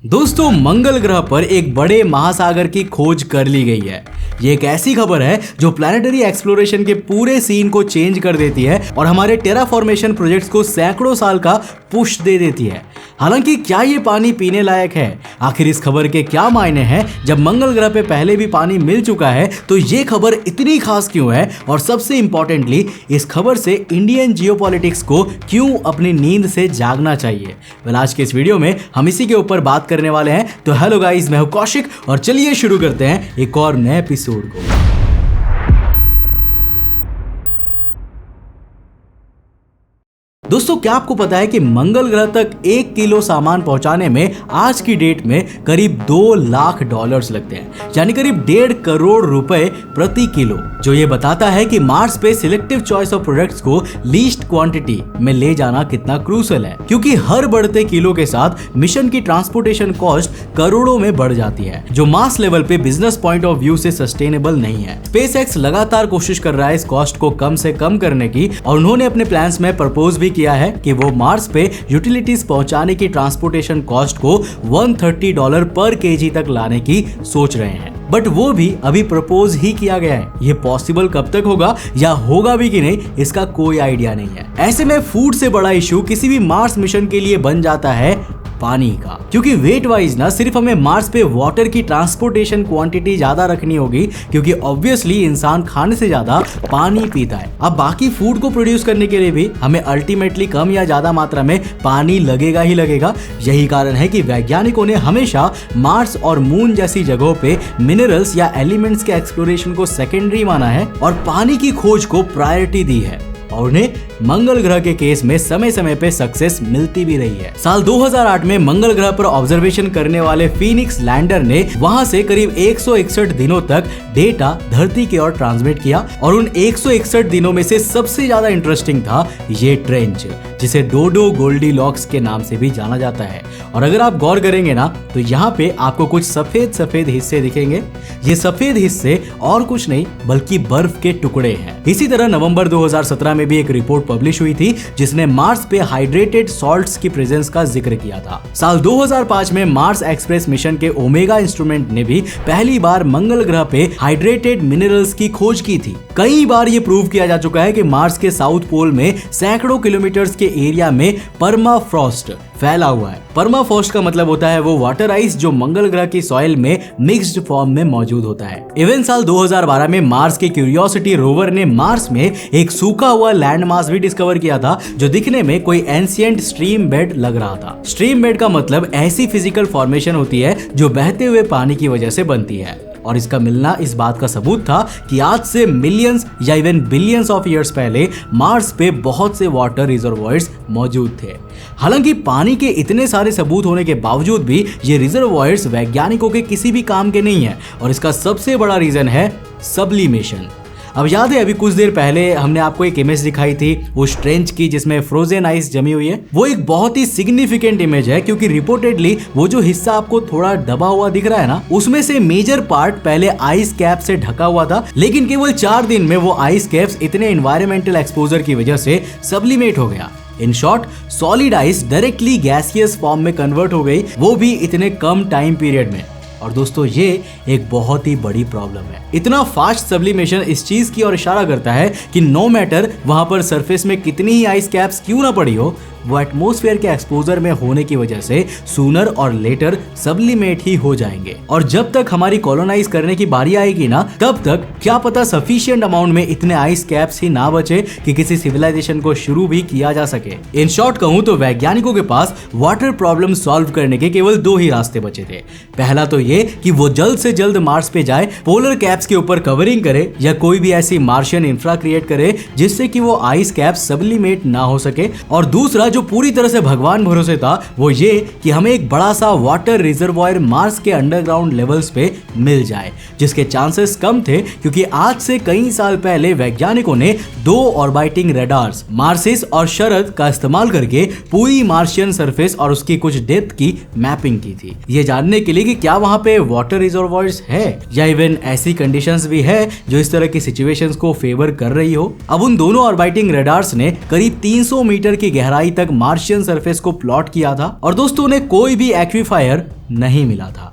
दोस्तों, मंगल ग्रह पर एक बड़े महासागर की खोज कर ली गई है। ये एक ऐसी खबर है जो प्लैनेटरी एक्सप्लोरेशन के पूरे सीन को चेंज कर देती है और हमारे टेराफॉर्मेशन प्रोजेक्ट्स को सैकड़ों साल का पुश दे देती है। हालांकि क्या ये पानी पीने लायक है? आखिर इस खबर के क्या मायने हैं? जब मंगल ग्रह पे पहले भी पानी मिल चुका है तो ये खबर इतनी खास क्यों है? और सबसे इंपॉर्टेंटली, इस खबर से इंडियन जियोपॉलिटिक्स को क्यों अपनी नींद से जागना चाहिए? आज के इस वीडियो में हम इसी के ऊपर बात करने वाले हैं। तो हेलो गाइस, मैं हूं कौशिक और चलिए शुरू करते हैं एक और नए एपिसोड को। दोस्तों, क्या आपको पता है कि मंगल ग्रह तक 1 किलो सामान पहुंचाने में आज की डेट में करीब $2 लाख लगते हैं, यानी करीब 1.5 करोड़ रुपए प्रति किलो। जो ये बताता है कि मार्स पे सिलेक्टिव चॉइस ऑफ प्रोडक्ट्स को लीस्ट क्वांटिटी में ले जाना कितना क्रूशियल है, क्योंकि हर बढ़ते किलो के साथ मिशन की ट्रांसपोर्टेशन कॉस्ट करोड़ों में बढ़ जाती है, जो मास लेवल पे बिजनेस पॉइंट ऑफ व्यू से सस्टेनेबल नहीं है। स्पेसएक्स लगातार कोशिश कर रहा है इस कॉस्ट को कम से कम करने की, और उन्होंने अपने प्लान्स में प्रपोज भी किया है कि वो मार्स पे यूटिलिटीज पहुंचाने की ट्रांसपोर्टेशन कॉस्ट को $130 पर केजी तक लाने की सोच रहे हैं। बट वो भी अभी प्रपोज ही किया गया है। ये पॉसिबल कब तक होगा या होगा भी कि नहीं, इसका कोई आइडिया नहीं है। ऐसे में फूड से बड़ा इशू किसी भी मार्स मिशन के लिए बन जाता है पानी का, क्योंकि वेट वाइज ना सिर्फ हमें मार्स पे वाटर की ट्रांसपोर्टेशन क्वांटिटी ज्यादा रखनी होगी, क्योंकि ऑब्वियसली इंसान खाने से ज्यादा पानी पीता है। अब बाकी फूड को प्रोड्यूस करने के लिए भी हमें अल्टीमेटली कम या ज्यादा मात्रा में पानी लगेगा ही लगेगा। यही कारण है कि वैज्ञानिकों ने हमेशा मार्स और मून जैसी जगहों पे मिनरल्स या एलिमेंट्स के एक्सप्लोरेशन को सेकेंडरी माना है और पानी की खोज को प्रायोरिटी दी है, और उन्हें मंगल ग्रह के केस में समय समय पे सक्सेस मिलती भी रही है। साल 2008 में मंगल ग्रह पर ऑब्जर्वेशन करने वाले फीनिक्स लैंडर ने वहां से करीब 161 दिनों तक डेटा धरती की ओर ट्रांसमिट किया, और उन 161 दिनों में से सबसे ज्यादा इंटरेस्टिंग था ये ट्रेंच, जिसे डोडो गोल्डीलॉक्स के नाम से भी जाना जाता है। और अगर आप गौर करेंगे ना तो यहाँ पे आपको कुछ सफेद सफेद हिस्से दिखेंगे। ये सफेद हिस्से और कुछ नहीं बल्कि बर्फ के टुकड़े हैं। इसी तरह नवंबर 2017 में भी एक रिपोर्ट पब्लिश हुई थी जिसने मार्स पे हाइड्रेटेड सॉल्ट्स की प्रेजेंस का जिक्र किया था। साल 2005 में मार्स एक्सप्रेस मिशन के ओमेगा इंस्ट्रूमेंट ने भी पहली बार मंगल ग्रह पे हाइड्रेटेड मिनरल्स की खोज की थी। कई बार ये प्रूव किया जा चुका है कि मार्स के साउथ पोल में सैकड़ों किलोमीटर्स के एरिया में परमाफ्रॉस्ट फैला हुआ है। परमाफ्रॉस्ट का मतलब होता है वो वाटर आइस जो मंगल ग्रह की सॉइल में मिक्स्ड फॉर्म में मौजूद होता है। इवन साल 2012 में मार्स के क्यूरियोसिटी रोवर ने मार्स में एक सूखा हुआ लैंड मास भी डिस्कवर किया था, जो दिखने में कोई एंशिएंट स्ट्रीम बेड लग रहा था। स्ट्रीम बेड का मतलब ऐसी फिजिकल फॉर्मेशन होती है जो बहते हुए पानी की वजह से बनती है, और इसका मिलना इस बात का सबूत था कि आज से मिलियंस या इवन बिलियंस ऑफ ईयर्स पहले मार्स पे बहुत से वाटर रिजर्वॉयर्स मौजूद थे। हालांकि पानी के इतने सारे सबूत होने के बावजूद भी ये रिजर्वॉयर्स वैज्ञानिकों के किसी भी काम के नहीं है, और इसका सबसे बड़ा रीजन है सब्लिमेशन। अब याद है, अभी कुछ देर पहले हमने आपको एक इमेज दिखाई थी उस ट्रेंच की जिसमें फ्रोजन आइस जमी हुई है। वो एक बहुत ही सिग्निफिकेंट इमेज है, क्योंकि रिपोर्टेडली वो जो हिस्सा आपको थोड़ा दबा हुआ दिख रहा है ना, उसमें से मेजर पार्ट पहले आइस कैप से ढका हुआ था, लेकिन केवल 4 दिन में वो आइस कैप्स इतने एनवायरमेंटल एक्सपोजर की वजह से सब्लिमेट हो गया। In short, solid ice directly gaseous form में कन्वर्ट हो गई, वो भी इतने कम टाइम पीरियड में। और दोस्तों, ये एक बहुत ही बड़ी प्रॉब्लम है। इतना फास्ट सब्लिमेशन इस चीज की ओर इशारा करता है कि नो मैटर वहां पर सरफेस में कितनी ही आइस कैप्स क्यों ना पड़ी हो, वो एटमॉस्फेयर के एक्सपोजर में होने की वजह से सूनर और लेटर सब्लिमेट ही हो जाएंगे। और जब तक हमारी कॉलोनाइज करने की बारी आएगी ना, तब तक क्या पता सफिशिएंट अमाउंट में इतने आइस कैप्स ही ना बचे कि किसी सिविलाइजेशन को शुरू भी किया जा सके। इन शॉर्ट कहूं तो वैज्ञानिकों के पास वाटर प्रॉब्लम सॉल्व करने के केवल 2 ही रास्ते बचे थे। पहला तो ये कि वो जल्द से जल्द मार्स पे जाए, पोलर कैप्स के ऊपर कवरिंग करे, या कोई भी ऐसी मार्शियन इंफ्रा क्रिएट करे जिससे कि वो आइस कैप्स सब्लिमेट ना हो सके। और दूसरा जो पूरी तरह से भगवान भरोसे था, वो ये कि हमें एक बड़ा सा वाटर रिजर्वॉयर मार्स के अंडरग्राउंड लेवल्स पे मिल जाए, जिसके चांसेस कम थे, क्योंकि आज से कई साल पहले वैज्ञानिकों ने 2 ऑर्बिटिंग रडार्स मार्सिस और शरद का इस्तेमाल करके पूरी मार्शियन सरफेस और उसकी कुछ डेप्थ की मैपिंग की थी, ये जानने के लिए कि क्या वहां वहाँ पे वाटर रिजर्वॉयर्स है या इवन ऐसी कंडीशंस भी है जो इस तरह की सिचुएशंस को फेवर कर रही हो। अब उन दोनों ऑर्बिटिंग रडार्स ने करीब 300 मीटर की गहराई तक मार्शियन सरफेस को प्लॉट किया था और दोस्तों उन्हें कोई भी एक्वीफायर नहीं मिला था।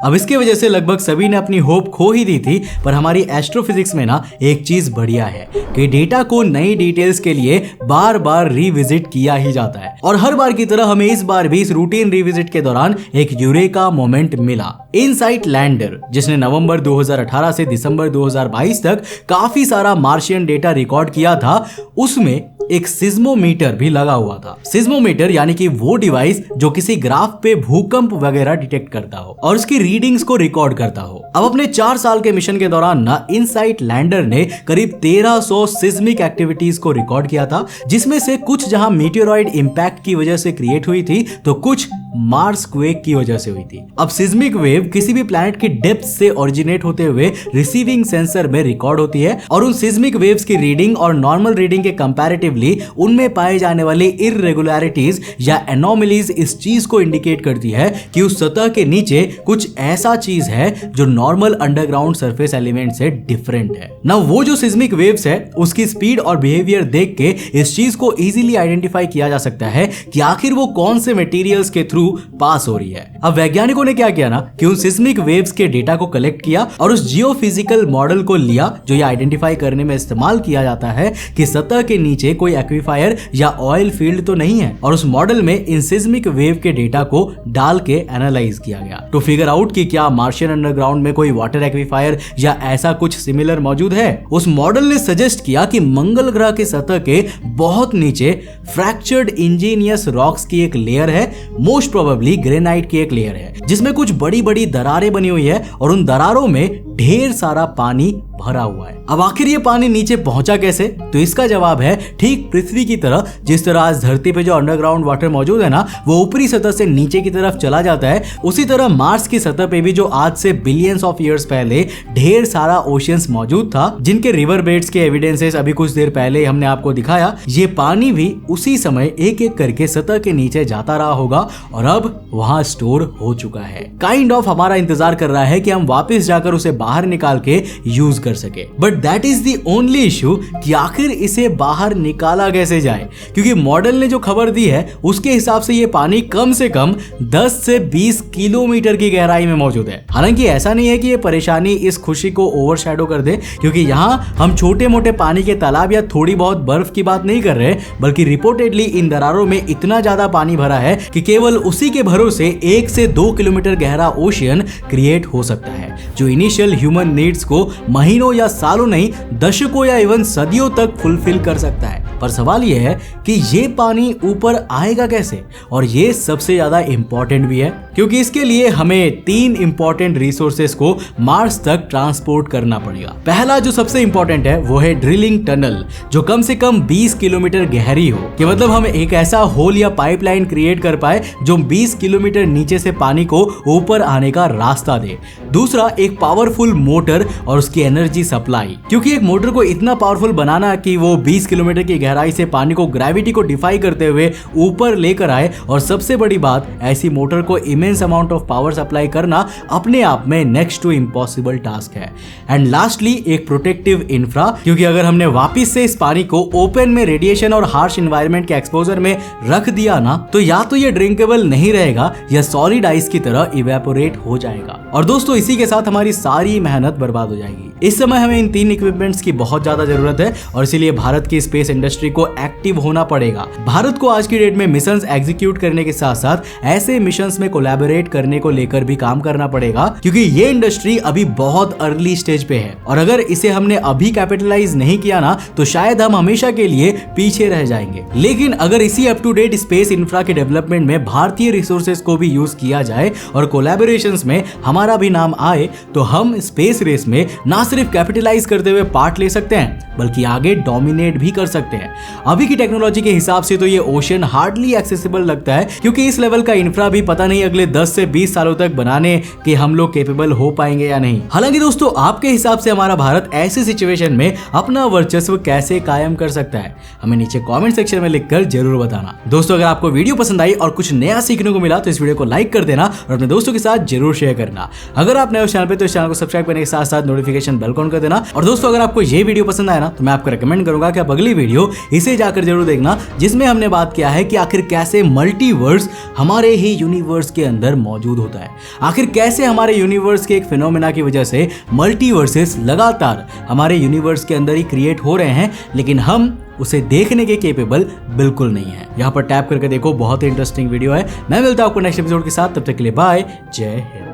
अब इसके वजह से लगभग सभी ने अपनी होप खो ही दी थी, पर हमारी एस्ट्रोफिजिक्स में ना एक चीज बढ़िया है कि डेटा को नई डिटेल्स के लिए बार बार रिविजिट किया ही जाता है और हर बार की तरह हमें इस बार भी इस रूटीन रिविजिट के दौरान एक यूरेका मोमेंट मिला। इनसाइट लैंडर, जिसने नवंबर 2018 से दिसंबर 2022 तक काफी सारा मार्शियन डेटा रिकॉर्ड किया था, उसमें एक सिज्मोमीटर भी लगा हुआ था। सिज्मोमीटर यानी कि वो डिवाइस जो किसी ग्राफ पे भूकंप वगैरह डिटेक्ट करता हो और उसकी रीडिंग्स को रिकॉर्ड करता हो। अब अपने 4 साल के मिशन के दौरान ना इनसाइट लैंडर ने करीब 1300 सिस्मिक एक्टिविटीज को रिकॉर्ड किया था, जिसमें से कुछ जहां मीटियोरॉइड इंपैक्ट की वजह से क्रिएट हुई थी तो कुछ मार्स क्वेक की वजह से हुई थी। अब सिस्मिक वेव किसी भी प्लैनेट की डेप्थ से ओरिजिनेट होते हुए रिसीविंग सेंसर में रिकॉर्ड होती है और उन सिस्मिक वेव्स की रीडिंग और नॉर्मल रीडिंग के कंपैरेटिवली उनमें पाए जाने वाली इररेगुलरिटीज या एनोमलीज इस चीज को इंडिकेट करती है कि उस सतह के नीचे कुछ ऐसा चीज है जो नॉर्मल अंडरग्राउंड सरफेस एलिमेंट से डिफरेंट है। ना वो जो सिस्मिक वेव्स है उसकी स्पीड और बिहेवियर देख के इस चीज को इजीली आइडेंटिफाई किया जा सकता है कि आखिर वो कौन से मटेरियल्स के थ्रू पास हो रही है। अब वैज्ञानिकों ने क्या किया ना कि उन सिस्मिक वेव्स के डेटा को कलेक्ट किया और उस जियोफिजिकल मॉडल को लिया जो ये आइडेंटिफाई करने में इस्तेमाल किया जाता है कि सतह के नीचे कोई एक्वीफायर या ऑयल फील्ड तो नहीं है, और उस मॉडल में इन सिस्मिक वेव के डेटा को डाल के एनालाइज किया गया टू फिगर आउट कि क्या मार्शियन अंडरग्राउंड में कोई वाटर एक्वीफायर या ऐसा कुछ सिमिलर मौजूद है। उस मॉडल ने सजेस्ट किया कि मंगल ग्रह के सतह के बहुत नीचे फ्रैक्चर्ड इंजीनियस रॉक्स की एक लेयर है, मोस्ट प्रोबेबली ग्रेनाइट की एक लेयर है जिसमें कुछ बड़ी बड़ी दरारें बनी हुई है और उन दरारों में ढेर सारा पानी भरा हुआ है। अब आखिर ये पानी नीचे पहुंचा कैसे? तो इसका जवाब है ठीक पृथ्वी की तरह, जिस तरह आज धरती पे जो अंडरग्राउंड वाटर मौजूद है ना वो ऊपरी सतह से नीचे की तरफ चला जाता है, उसी तरह मार्स की सतह पे भी जो आज से बिलियंस ऑफ ईयर्स पहले ढेर सारा ओशियंस मौजूद था, जिनके रिवर बेड्स के एविडेंसेस अभी कुछ देर पहले हमने आपको दिखाया, ये पानी भी उसी समय एक एक करके सतह के नीचे जाता रहा होगा और अब वहां स्टोर हो चुका है। काइंड ऑफ हमारा इंतजार कर रहा है कि हम वापस जाकर उसे बाहर निकाल के यूज कर सके। But that is the only issue कि आखिर इसे बाहर निकाला कैसे जाए, क्योंकि मॉडल ने जो खबर दी है उसके हिसाब से ये पानी कम से कम 10 से 20 किलोमीटर की गहराई में मौजूद है। हालांकि ऐसा नहीं है कि ये परेशानी इस खुशी को ओवरशैडो कर दे, क्योंकि यहाँ हम छोटे मोटे पानी के तालाब या थोड़ी बहुत बर्फ की बात नहीं कर रहे, बल्कि रिपोर्टेडली इन दरारों में इतना ज्यादा पानी भरा है कि केवल उसी के भरोसे 1 से 2 किलोमीटर गहरा ओशियन क्रिएट हो सकता है, जो इनिशियल ह्यूमन नीड्स को महीनों या सालों नहीं दशकों या इवन सदियों तक फुलफिल कर सकता है। पर सवाल यह है कि ये पानी ऊपर आएगा कैसे, और ये सबसे ज्यादा इंपॉर्टेंट भी है क्योंकि इसके लिए हमें 3 इंपॉर्टेंट रिसोर्सेस को मार्स तक ट्रांसपोर्ट करना पड़ेगा। पहला जो सबसे इंपॉर्टेंट है वो है ड्रिलिंग टनल, जो कम से कम 20 किलोमीटर गहरी हो, कि मतलब हम एक ऐसा होल या पाइपलाइन क्रिएट कर पाए जो 20 किलोमीटर नीचे से पानी को ऊपर आने का रास्ता दे। दूसरा, एक पावरफुल मोटर और उसकी एनर्जी सप्लाई, क्योंकि एक मोटर को इतना पावरफुल बनाना कि वो 20 किलोमीटर की गहराई से पानी को ग्रेविटी को डिफाई करते हुए ऊपर लेकर आए, और सबसे बड़ी बात, ऐसी मोटर को immense amount of power supply करना अपने आप में नेक्स्ट टू इम्पॉसिबल टास्क है। एंड लास्टली, एक प्रोटेक्टिव इंफ्रा, क्योंकि अगर हमने वापस से इस पानी को ओपन में रेडिएशन और हार्श एनवायरनमेंट के एक्सपोजर में रख दिया ना, तो या तो ये ड्रिंकेबल नहीं रहेगा या सॉलिड आइस की तरह इवेपोरेट हो जाएगा, और दोस्तों इसी के साथ हमारी सारी मेहनत बर्बाद हो जाएगी। इस समय हमें इन 3 इक्विपमेंट्स की बहुत ज्यादा जरूरत है और इसीलिए भारत की स्पेस इंडस्ट्री को एक्टिव होना पड़ेगा। भारत को आज की डेट में मिशंस एग्जीक्यूट करने के साथ साथ ऐसे मिशंस में कोलैबोरेट करने को लेकर भी काम करना पड़ेगा, क्योंकि ये इंडस्ट्री अभी बहुत अर्ली स्टेज पे है और अगर इसे हमने अभी कैपिटलाइज नहीं किया ना तो शायद हम हमेशा के लिए पीछे रह जाएंगे। लेकिन अगर इसी up to date space infra के डेवलपमेंट में भारतीय रिसोर्सेज को भी यूज किया जाए और कोलैबोरेशंस में हमारा भी नाम आए, तो हम स्पेस रेस में ना सिर्फ कैपिटलाइज करते हुए पार्ट ले सकते हैं बल्कि आगे डोमिनेट भी कर सकते हैं। अभी की टेक्नोलॉजी के हिसाब से तो ये ओशन हार्डली एक्सेसिबल लगता है, क्योंकि इस लेवल का इंफ्रा भी पता नहीं अगले 10 से 20 सालों तक बनाने के हम लोग कैपेबल हो पाएंगे या नहीं। हालांकि दोस्तों, आपके हिसाब से हमारा भारत ऐसी सिचुएशन में अपना वर्चस्व कैसे कायम कर सकता है, हमें नीचे कमेंट सेक्शन में लिखकर जरूर बताना। दोस्तों, अगर आपको वीडियो पसंद आई और कुछ नया सीखने को मिला तो इस वीडियो को लाइक कर देना और अपने दोस्तों के साथ जरूर शेयर करना। अगर आप नए हो चैनल पे तो इस चैनल को सब्सक्राइब करने के साथ साथ नोटिफिकेशन बेल ऑन कर देना। और दोस्तों, अगर आपको ये वीडियो पसंद आया ना तो मैं आपको रेकमेंड करूंगा कि आप अगली वीडियो इसे जाकर जरूर देखना, जिसमें हमने बात किया है कि आखिर कैसे मल्टीवर्स हमारे ही यूनिवर्स के अंदर मौजूद होता है, आखिर कैसे हमारे यूनिवर्स के एक फिनोमेना की वजह से मल्टीवर्सेस लगातार हमारे यूनिवर्स के अंदर ही क्रिएट हो रहे हैं, लेकिन हम उसे देखने के केपेबल बिल्कुल नहीं है। यहाँ पर टैप करके देखो, बहुत ही इंटरेस्टिंग वीडियो है। मैं मिलता हूं आपको नेक्स्ट एपिसोड के साथ, तब तक के लिए बाय, जय हिंद।